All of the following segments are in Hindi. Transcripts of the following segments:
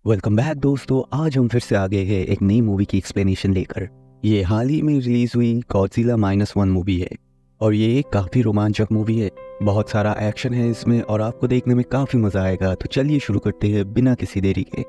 वेलकम बैक दोस्तों। आज हम फिर से आ गए हैं एक नई मूवी की एक्सप्लेनेशन लेकर। ये हाल ही में रिलीज़ हुई गॉडजिला -1 मूवी है और ये एक काफ़ी रोमांचक मूवी है। बहुत सारा एक्शन है इसमें और आपको देखने में काफ़ी मज़ा आएगा। तो चलिए शुरू करते हैं बिना किसी देरी के।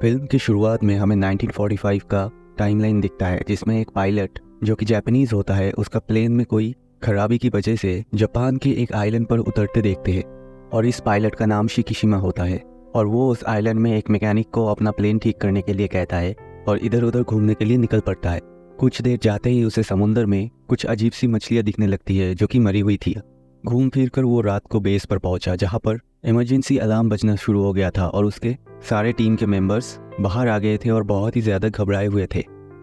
फिल्म की शुरुआत में हमें 1945 का टाइमलाइन दिखता है, जिसमें एक पायलट जो कि जापानीज़ होता है उसका प्लेन में कोई खराबी की वजह से जापान के एक आइलैंड पर उतरते देखते हैं। और इस पायलट का नाम शिकिशिमा होता है और वो उस आइलैंड में एक मैकेनिक को अपना प्लेन ठीक करने के लिए कहता है और इधर उधर घूमने के लिए निकल पड़ता है। कुछ देर जाते ही उसे समुद्र में कुछ अजीब सी मछलियाँ दिखने लगती है जो कि मरी हुई थी। घूम फिर कर वो रात को बेस पर पहुंचा, जहाँ पर इमरजेंसी अलार्म बजना शुरू हो गया था और उसके सारे टीम के मेंबर्स बाहर आ गए थे और बहुत ही ज़्यादा घबराए हुए थे।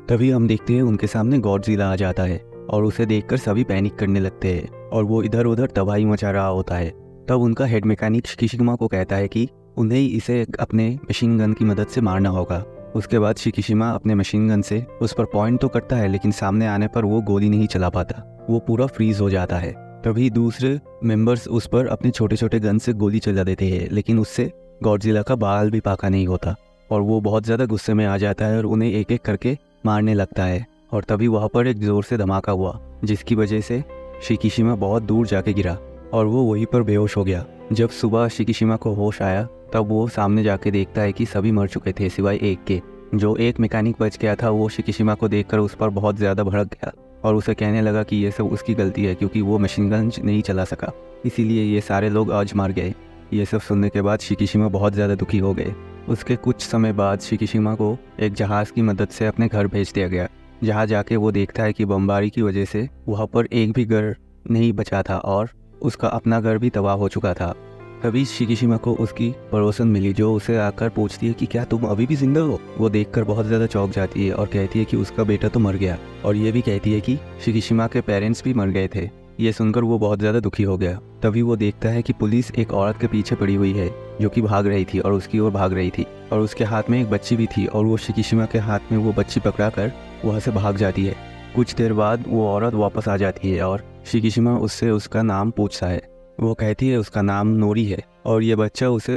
तभी हम देखते हैं उनके सामने गॉडजिला आ जाता है और उसे देखकर सभी पैनिक करने लगते हैं और वो इधर उधर तबाही मचा रहा होता है। तब उनका हेड मैकेनिक शिकिशिमा को कहता है कि उन्हें इसे अपने मशीन गन की मदद से मारना होगा। उसके बाद शिकिशिमा अपने मशीन गन से उस पर पॉइंट तो करता है, लेकिन सामने आने पर वो गोली नहीं चला पाता, वो पूरा फ्रीज हो जाता है। तभी दूसरे मेंबर्स उस पर अपने छोटे छोटे गन से गोली चला देते हैं, लेकिन उससे गॉडजिला का बाल भी पाका नहीं होता और वो बहुत ज़्यादा गुस्से में आ जाता है और उन्हें एक एक करके मारने लगता है। और तभी वहाँ पर एक ज़ोर से धमाका हुआ, जिसकी वजह से शिकिशिमा बहुत दूर जाके गिरा और वो वहीं पर बेहोश हो गया। जब सुबह शिकिशिमा को होश आया तब वो सामने जाके देखता है कि सभी मर चुके थे सिवाय एक के। जो एक मैकेनिक बच गया था वो शिकिशिमा को देखकर उस पर बहुत ज़्यादा भड़क गया और उसे कहने लगा कि ये सब उसकी गलती है क्योंकि वो मशीन गन नहीं चला सका, इसीलिए ये सारे लोग आज मार गए। ये सब सुनने के बाद शिकिशिमा बहुत ज़्यादा दुखी हो गए। उसके कुछ समय बाद शिकिशिमा को एक जहाज़ की मदद से अपने घर भेज दिया गया, जहाँ जाके वो देखता है कि बमबारी की वजह से वहाँ पर एक भी घर नहीं बचा था और उसका अपना घर भी तबाह हो चुका था। तभी शिकिशिमा को उसकी पड़ोसन मिली जो उसे आकर पूछती है कि क्या तुम अभी भी जिंदा हो। वो देखकर बहुत ज़्यादा चौंक जाती है और कहती है कि उसका बेटा तो मर गया और ये भी कहती है कि शिकिशिमा के पेरेंट्स भी मर गए थे। ये सुनकर वो बहुत ज़्यादा दुखी हो गया। तभी वो देखता है कि पुलिस एक औरत के पीछे पड़ी हुई है जो कि भाग रही थी और उसकी ओर भाग रही थी और उसके हाथ में एक बच्ची भी थी और वो शिकिशिमा के हाथ में वो बच्ची पकड़ा कर वहाँ से भाग जाती है। कुछ देर बाद वो औरत वापस आ जाती है और शिकिशिमा उससे उसका नाम पूछता है। वो कहती है उसका नाम नोरी है और ये बच्चा उसे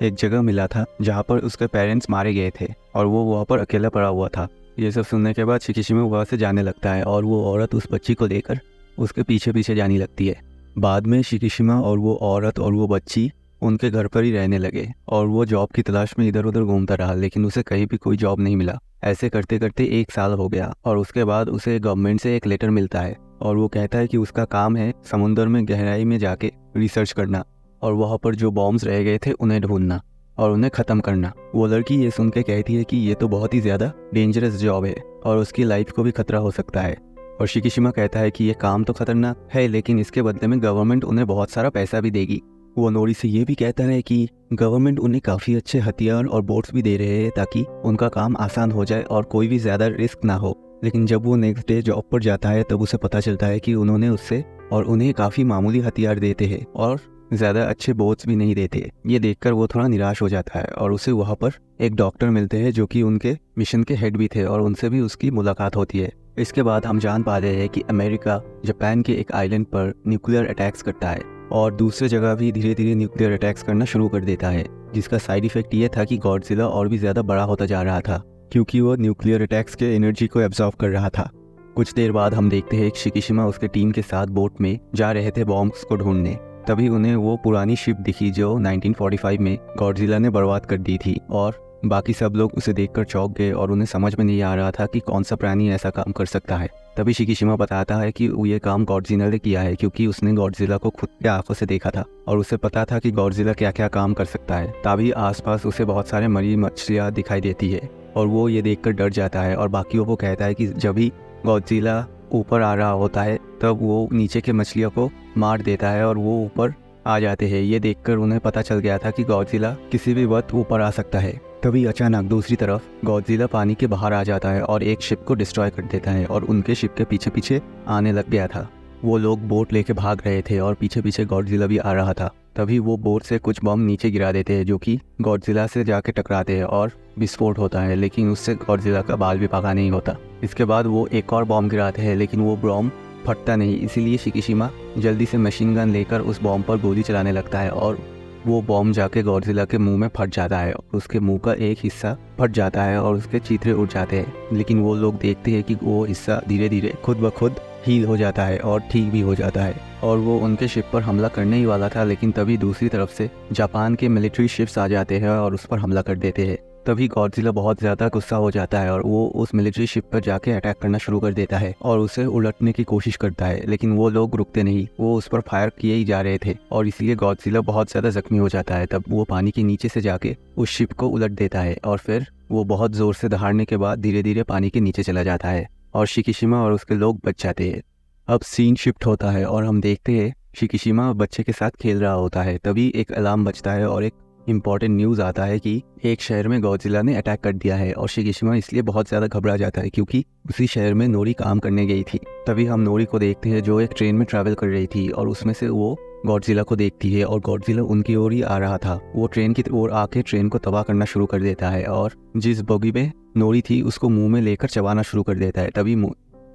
एक जगह मिला था जहाँ पर उसके पेरेंट्स मारे गए थे और वो वहाँ पर अकेला पड़ा हुआ था। ये सब सुनने के बाद शिकिशिमा वहाँ से जाने लगता है और वो औरत उस बच्ची को लेकर उसके पीछे पीछे जाने लगती है। बाद में शिकिशिमा और वो औरत और वो बच्ची उनके घर पर ही रहने लगे और वो जॉब की तलाश में इधर उधर घूमता रहा, लेकिन उसे कहीं भी कोई जॉब नहीं मिला। ऐसे करते करते 1 साल हो गया और उसके बाद उसे गवर्नमेंट से एक लेटर मिलता है और वो कहता है कि उसका काम है समुद्र में गहराई में जाके रिसर्च करना और वहाँ पर जो बॉम्ब्स रह गए थे उन्हें ढूंढना और उन्हें ख़त्म करना। वो लड़की ये सुन के कहती है कि ये तो बहुत ही ज़्यादा डेंजरस जॉब है और उसकी लाइफ को भी खतरा हो सकता है। और शिकिशिमा कहता है कि ये काम तो खतरनाक है, लेकिन इसके बदले में गवर्नमेंट उन्हें बहुत सारा पैसा भी देगी। वो नोरी से ये भी कहता है कि गवर्नमेंट उन्हें काफ़ी अच्छे हथियार और बोट्स भी दे रहे हैं ताकि उनका काम आसान हो जाए और कोई भी ज़्यादा रिस्क ना हो। लेकिन जब वो नेक्स्ट डे जॉब पर जाता है तब उसे पता चलता है कि उन्होंने उससे और उन्हें काफ़ी मामूली हथियार देते हैं और ज़्यादा अच्छे बोट्स भी नहीं देते। ये देखकर वो थोड़ा निराश हो जाता है और उसे वहाँ पर एक डॉक्टर मिलते हैं जो कि उनके मिशन के हेड भी थे और उनसे भी उसकी मुलाकात होती है। इसके बाद हम जान पाते हैं कि अमेरिका जापान के एक आइलैंड पर न्यूक्लियर अटैक्स करता है और दूसरे जगह भी धीरे धीरे न्यूक्लियर अटैक्स करना शुरू कर देता है, जिसका साइड इफेक्ट ये था कि गॉडजिला और भी ज़्यादा बड़ा होता जा रहा था क्योंकि वो न्यूक्लियर अटैक्स के एनर्जी को एब्जॉर्व कर रहा था। कुछ देर बाद हम देखते हैं कि शिकिशिमा उसके टीम के साथ बोट में जा रहे थे बॉम्ब्स को ढूंढने। तभी उन्हें वो पुरानी शिप दिखी जो 1945 में गॉडजिला ने बर्बाद कर दी थी और बाकी सब लोग उसे देखकर चौंक गए और उन्हें समझ में नहीं आ रहा था कि कौन सा प्राणी ऐसा काम कर सकता है। तभी शिकिशिमा बताता है कि ये काम गॉडजिला ने किया है क्योंकि उसने गॉडजिला को खुद के आंखों से देखा था और उसे पता था कि गॉडजिला क्या क्या काम कर सकता है। तभी आसपास उसे बहुत सारे मरी मछलियाँ दिखाई देती है और वो ये देखकर डर जाता है और बाकियों को कहता है कि जब भी गॉडजिला ऊपर आ रहा होता है तब वो नीचे के मछलियों को मार देता है और वो ऊपर आ जाते हैं। ये देखकर उन्हें पता चल गया था कि गॉडजिला किसी भी वक्त ऊपर आ सकता है। तभी अचानक दूसरी तरफ गॉडजिला पानी के बाहर आ जाता है और एक शिप को डिस्ट्रॉय कर देता है और उनके शिप के पीछे पीछे आने लग गया था। वो लोग बोट लेके भाग रहे थे और पीछे पीछे गॉडजिला भी आ रहा था। तभी वो बोट से कुछ बम नीचे गिरा देते हैं जो कि गॉडजिला से जाके टकराते हैं और विस्फोट होता है, लेकिन उससे गॉडजिला का बाल भी पाका नहीं होता। इसके बाद वो एक और बॉम्ब गिराते हैं लेकिन वो बॉम्ब फटता नहीं, इसीलिए शिकिशिमा जल्दी से मशीन गन लेकर उस बॉम्ब पर गोली चलाने लगता है और वो बॉम्ब जाके गॉडजिला के मुंह में फट जाता है। उसके मुंह का एक हिस्सा फट जाता है और उसके चीथड़े उड़ जाते हैं, लेकिन वो लोग देखते हैं कि वो हिस्सा धीरे धीरे खुद ब खुद हील हो जाता है और ठीक भी हो जाता है। और वो उनके शिप पर हमला करने ही वाला था, लेकिन तभी दूसरी तरफ से जापान के मिलिट्री शिप्स आ जाते हैं और उस पर हमला कर देते हैं। तभी गॉडजिला बहुत ज़्यादा गुस्सा हो जाता है और वो उस मिलिट्री शिप पर जाके अटैक करना शुरू कर देता है और उसे उलटने की कोशिश करता है, लेकिन वो लोग रुकते नहीं। वो उस पर फायर किए ही जा रहे थे और इसलिए गॉडजिला बहुत ज़्यादा जख्मी हो जाता है। तब वो पानी के नीचे से जाके उस शिप को उलट देता है और फिर वो बहुत ज़ोर से दहाड़ने के बाद धीरे धीरे पानी के नीचे चला जाता है और शिकिशिमा और उसके लोग बच जाते हैं। अब सीन शिफ्ट होता है और हम देखते हैं शिकिशिमा बच्चे के साथ खेल रहा होता है। तभी एक अलार्म बजता है और एक इम्पॉर्टेंट न्यूज़ आता है कि एक शहर में गॉडजिला ने अटैक कर दिया है और शिकिशिमा इसलिए बहुत ज़्यादा घबरा जाता है क्योंकि उसी शहर में नोरी काम करने गई थी। तभी हम नोरी को देखते हैं जो एक ट्रेन में ट्रैवल कर रही थी और उसमें से वो गॉडजिला को देखती है और गॉडजिला उनकी ओर ही आ रहा था। वो ट्रेन की ओर आके ट्रेन को तबाह करना शुरू कर देता है और जिस बगी में नोरी थी उसको मुंह में लेकर चबाना शुरू कर देता है। तभी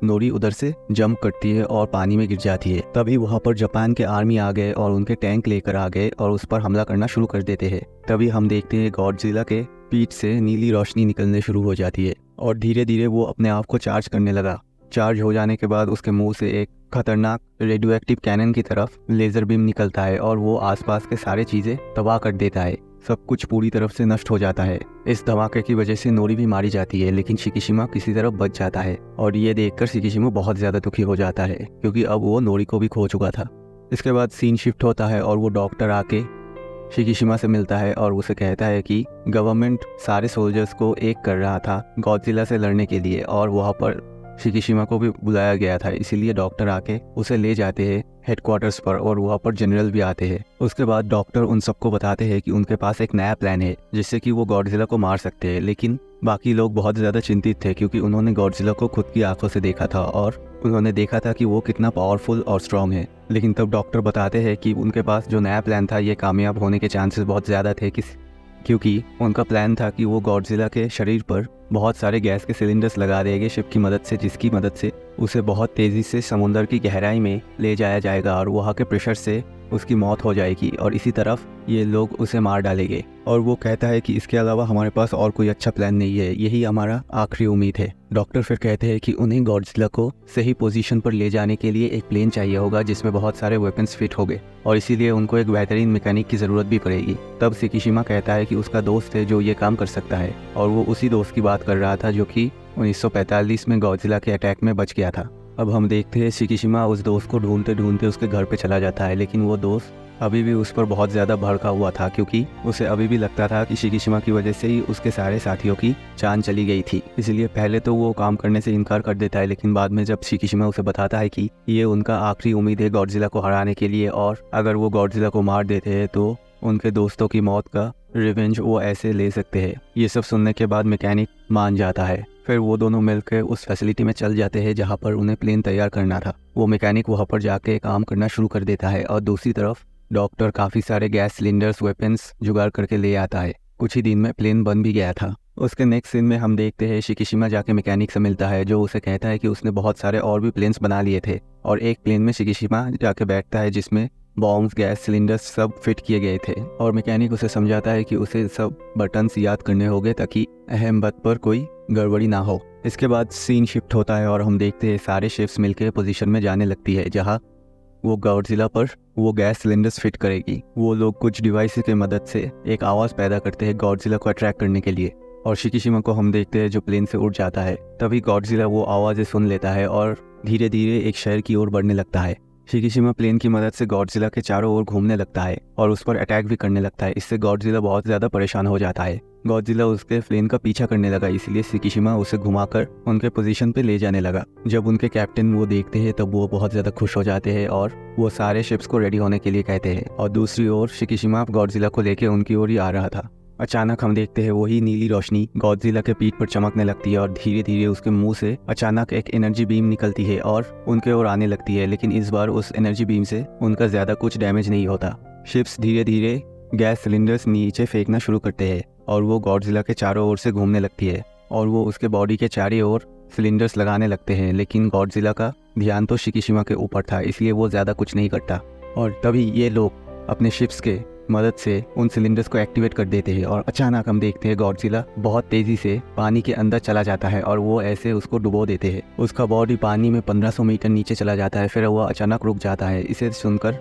नोरी उधर से जंप करती है और पानी में गिर जाती है। तभी वहाँ पर जापान के आर्मी आ गए और उनके टैंक लेकर आ गए और उस पर हमला करना शुरू कर देते हैं। तभी हम देखते हैं गॉडजिला के पीठ से नीली रोशनी निकलने शुरू हो जाती है और धीरे धीरे वो अपने आप को चार्ज करने लगा। चार्ज हो जाने के बाद उसके मुंह से एक खतरनाक रेडियो एक्टिव कैनन की तरफ लेजर बीम निकलता है और वो आसपास के सारे चीजें तबाह कर देता है। सब कुछ पूरी तरफ से नष्ट हो जाता है। इस धमाके की वजह से नोरी भी मारी जाती है, लेकिन शिकिशिमा किसी तरह बच जाता है और ये देखकर शिकिशिमा बहुत ज्यादा दुखी हो जाता है क्योंकि अब वो नोरी को भी खो चुका था। इसके बाद सीन शिफ्ट होता है और वो डॉक्टर आके शिकिशिमा से मिलता है और उसे कहता है कि गवर्नमेंट सारे सोल्जर्स को एक कर रहा था गॉडजिला से लड़ने के लिए और वहाँ पर शिकिशिमा को भी बुलाया गया था, इसीलिए डॉक्टर आके उसे ले जाते हैं हेडक्वार्टर्स पर और वहाँ पर जनरल भी आते हैं। उसके बाद डॉक्टर उन सबको बताते हैं कि उनके पास एक नया प्लान है जिससे कि वो गॉडजिला को मार सकते हैं, लेकिन बाकी लोग बहुत ज़्यादा चिंतित थे क्योंकि उन्होंने गॉडजिला को खुद की आंखों से देखा था और उन्होंने देखा था कि वो कितना पावरफुल और स्ट्रॉन्ग है। लेकिन तब डॉक्टर बताते हैं कि उनके पास जो नया प्लान था ये कामयाब होने के चांसेस बहुत ज़्यादा थे क्योंकि उनका प्लान था कि वो गॉडजिला के शरीर पर बहुत सारे गैस के सिलेंडर्स लगा देंगे शिप की मदद से, जिसकी मदद से उसे बहुत तेज़ी से समुंदर की गहराई में ले जाया जाएगा और वहाँ के प्रेशर से उसकी मौत हो जाएगी और इसी तरफ ये लोग उसे मार डालेंगे। और वो कहता है कि इसके अलावा हमारे पास और कोई अच्छा प्लान नहीं है, यही हमारा आखिरी उम्मीद है। डॉक्टर फिर कहते हैं कि उन्हें गॉडजिला को सही पोजीशन पर ले जाने के लिए एक प्लेन चाहिए होगा जिसमें बहुत सारे वेपन्स फिट होंगे और इसीलिए उनको एक बेहतरीन मैकेनिक की ज़रूरत भी पड़ेगी। तब शिकिशिमा कहता है कि उसका दोस्त है जो ये काम कर सकता है और वो उसी दोस्त की बात कर रहा था जो कि 1945 में गॉडजिला के अटैक में बच गया था। अब हम देखते हैं शिकिशिमा उस दोस्त को ढूंढते ढूंढते उसके घर पे चला जाता है, लेकिन वो दोस्त अभी भी उस पर बहुत ज़्यादा भड़का हुआ था क्योंकि उसे अभी भी लगता था कि शिकिशिमा की वजह से ही उसके सारे साथियों की जान चली गई थी। इसलिए पहले तो वो काम करने से इनकार कर देता है, लेकिन बाद में जब शिकिशिमा उसे बताता है कि ये उनका आखिरी उम्मीद है गॉडजिला को हराने के लिए और अगर वो गॉडजिला को मार देते हैं तो उनके दोस्तों की मौत का रिवेंज वो ऐसे ले सकते हैं। ये सब सुनने के बाद मैकेनिक मान जाता है। फिर वो दोनों मिलकर उस फैसिलिटी में चल जाते हैं जहाँ पर उन्हें प्लेन तैयार करना था। वो मैकेनिक वहाँ पर जाके काम करना शुरू कर देता है और दूसरी तरफ डॉक्टर काफ़ी सारे गैस सिलेंडर्स वेपन्स जुगाड़ करके ले आता है। कुछ ही दिन में प्लेन बन भी गया था। उसके नेक्स्ट सीन में हम देखते हैं शिकिशिमा जाके मैकेनिक से मिलता है जो उसे कहता है कि उसने बहुत सारे और भी प्लेन्स बना लिए थे और एक प्लेन में शिकिशिमा जाके बैठता है जिसमें बॉम्ब्स गैस सिलेंडर्स सब फिट किए गए थे और मैकेनिक उसे समझाता है कि उसे सब बटन्स याद करने होंगे ताकि अहम बात पर कोई गड़बड़ी ना हो। इसके बाद सीन शिफ्ट होता है और हम देखते हैं सारे शिप्स मिलकर पोजीशन में जाने लगती है जहाँ वो गॉडजिला पर वो गैस सिलेंडर्स फिट करेगी। वो लोग कुछ डिवाइस की मदद से एक आवाज़ पैदा करते हैं गॉडजिला को अट्रैक्ट करने के लिए और शिकिशिमा को हम देखते हैं जो प्लेन से उड़ जाता है। तभी गॉडजिला वो आवाज़ें सुन लेता है और धीरे धीरे एक शहर की ओर बढ़ने लगता है। शिकिशिमा प्लेन की मदद से गॉडजिला के चारों ओर घूमने लगता है और उस पर अटैक भी करने लगता है। इससे गॉडजिला बहुत ज़्यादा परेशान हो जाता है। गॉडजिला उसके प्लेन का पीछा करने लगा, इसलिए शिकिशिमा उसे घुमाकर उनके पोजीशन पे ले जाने लगा। जब उनके कैप्टन वो देखते हैं तब वो बहुत ज़्यादा खुश हो जाते हैं और वो सारे शिप्स को रेडी होने के लिए कहते हैं और दूसरी ओर शिकिशिमा गॉडजिला को लेकर उनकी ओर ही आ रहा था। अचानक हम देखते हैं वही नीली रोशनी गॉडजिला के पीठ पर चमकने लगती है और धीरे धीरे उसके मुंह से अचानक एक एनर्जी बीम निकलती है और उनके ओर आने लगती है, लेकिन इस बार उस एनर्जी बीम से उनका ज़्यादा कुछ डैमेज नहीं होता। शिप्स धीरे धीरे गैस सिलेंडर्स नीचे फेंकना शुरू करते हैं और वो गॉडजिला के चारों ओर से घूमने लगती है और वो उसके बॉडी के चारों ओर सिलेंडर्स लगाने लगते हैं, लेकिन गॉडजिला का ध्यान तो शिकिशिमा के ऊपर था, इसलिए वो ज़्यादा कुछ नहीं करता। और तभी ये लोग अपने शिप्स के मदद से उन सिलेंडर्स को एक्टिवेट कर देते हैं और अचानक हम देखते हैं गॉडजिला बहुत तेजी से पानी के अंदर चला जाता है और वो ऐसे उसको डुबो देते हैं। उसका बॉडी पानी में 1500 मीटर नीचे चला जाता है, फिर वो अचानक रुक जाता है। इसे सुनकर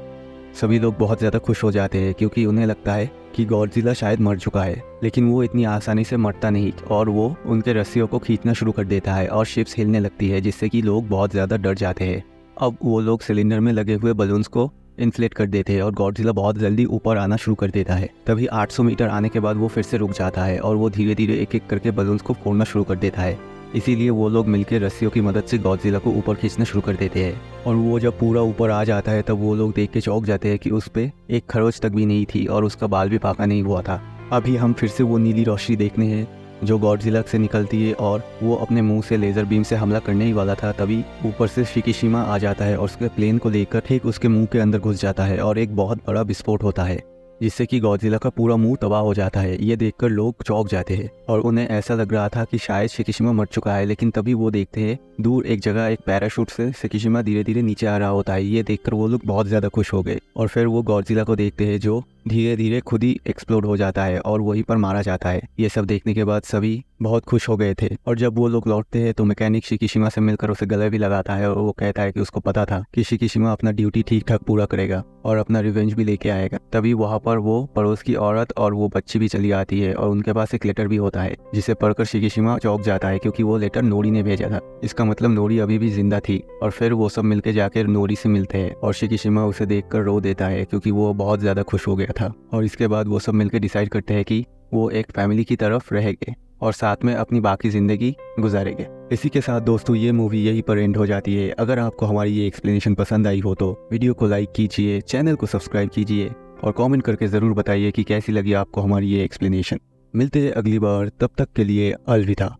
सभी लोग बहुत ज़्यादा खुश हो जाते हैं क्योंकि उन्हें लगता है कि गॉडजिला शायद मर चुका है, लेकिन वो इतनी आसानी से मरता नहीं और वो उनके रस्सियों को खींचना शुरू कर देता है और शिप्स हिलने लगती है, जिससे कि लोग बहुत ज़्यादा डर जाते हैं। अब वो लोग सिलेंडर में लगे हुए बलून्स को इन्फ्लेट कर देते हैं और गॉडजिला बहुत जल्दी ऊपर आना शुरू कर देता है। तभी 800 मीटर आने के बाद वो फिर से रुक जाता है और वो धीरे धीरे एक एक करके बलून्स को फोड़ना शुरू कर देता है। इसीलिए वो लोग मिलकर रस्सियों की मदद से गॉडजिला को ऊपर खींचना शुरू कर देते हैं और वो जब पूरा ऊपर आ जाता है तब वो लोग देख के चौंक जाते हैं कि उस पे एक खरोच तक भी नहीं थी और उसका बाल भी पाका नहीं हुआ था। अभी हम फिर से वो नीली रोशनी देखने हैं जो गॉडजिला से निकलती है और वो अपने मुंह से लेज़र बीम से हमला करने ही वाला था। तभी ऊपर से शिकीशिमा आ जाता है और उसके प्लेन को लेकर ठीक उसके मुंह के अंदर घुस जाता है और एक बहुत बड़ा विस्फोट होता है, जिससे कि गॉडजिला का पूरा मुंह तबाह हो जाता है। ये देखकर लोग चौंक जाते हैं और उन्हें ऐसा लग रहा था कि शायद शिकीशिमा मर चुका है, लेकिन तभी वो देखते हैं दूर एक जगह एक पैराशूट से शिकीशिमा धीरे धीरे नीचे आ रहा होता है। ये देखकर वो लोग बहुत ज़्यादा खुश हो गए और फिर वो गॉडजिला को देखते हैं जो धीरे धीरे खुद ही एक्सप्लोड हो जाता है और वहीं पर मारा जाता है। ये सब देखने के बाद सभी बहुत खुश हो गए थे और जब वो लोग लौटते हैं तो मैकेनिक शिकीशिमा से मिलकर उसे गले भी लगाता है और वो कहता है कि उसको पता था कि शिकीशिमा अपना ड्यूटी ठीक ठाक पूरा करेगा और अपना रिवेंज भी लेके आएगा। तभी वहाँ पर वो पड़ोस की औरत और वो बच्ची भी चली आती है और उनके पास एक लेटर भी होता है जिसे पढ़कर शिकीशिमा चौंक जाता है क्योंकि वो लेटर नोरी ने भेजा था। इसका मतलब नोरी अभी भी जिंदा थी और फिर वो सब मिलकर जाकर नोरी से मिलते हैं और शिकीशिमा उसे देखकर रो देता है क्योंकि वो बहुत ज़्यादा खुश हो गया था। और इसके बाद वो सब मिलकर डिसाइड करते हैं कि वो एक फैमिली की तरफ रहेंगे और साथ में अपनी बाकी ज़िंदगी गुजारेंगे। इसी के साथ दोस्तों ये मूवी यहीं पर एंड हो जाती है। अगर आपको हमारी ये एक्सप्लेनेशन पसंद आई हो तो वीडियो को लाइक कीजिए, चैनल को सब्सक्राइब कीजिए और कमेंट करके ज़रूर बताइए कि कैसी लगी आपको हमारी ये एक्सप्लेनेशन। मिलते हैं अगली बार, तब तक के लिए अलविदा।